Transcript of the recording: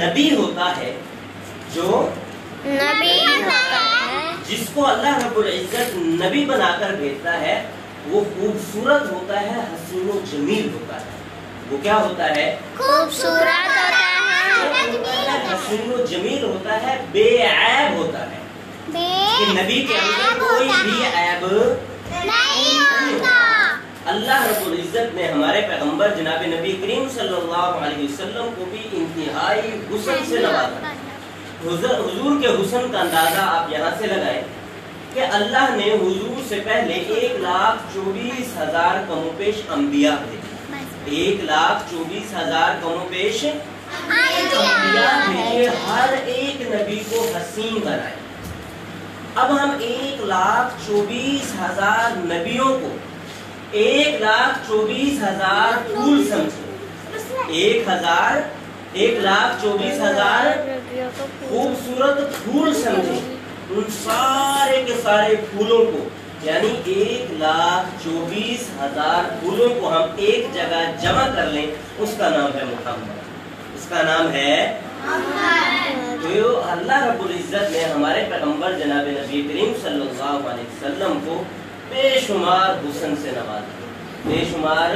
नबी होता है, जो नबी होता है, जिसको अल्लाह रब्बुल इज्जत नबी बनाकर भेजता है, वो खूबसूरत होता है, हसीन व जमील होता है। वो क्या होता है? खूबसूरत होता है, हसीन व जमील होता है, बेऐब होता है। कि नबी के अंदर कोई भी ऐब नहीं होता। अल्लाह रब्बुल इज्जत ने हमारे पैगंबर जनाब नबी करीम सल्लल्लाहु अलैहि वसल्लम को भी इंतहाई हुस्न से नवाजा। हुजूर के हुस्न का अंदाजा आप यहाँ से लगाएं कि अल्लाह ने हुजूर से पहले 1,24,000 कमोपेश अंबिया भेजे। 1,24,000 कमोपेश अंबिया भेजे, हर एक नबी को हसीन बनाए। अब हम 1,24,000 नबियों को 1,24,000 फूल समझे। 1,24,000 खूबसूरत फूल समझे। उन सारे के सारे फूलों को, यानी 1,24,000 फूलों को हम एक जगह जमा कर लें, उसका नाम है मुहम्मद। उसका नाम है तो अल्लाह रब्बुल इज्जत ने हमारे पैगंबर जनाब नबी करीम सल्लल्लाहु अलैहि वसल्लम को बेशुमार हुस्न से नवाजा, बेशुमार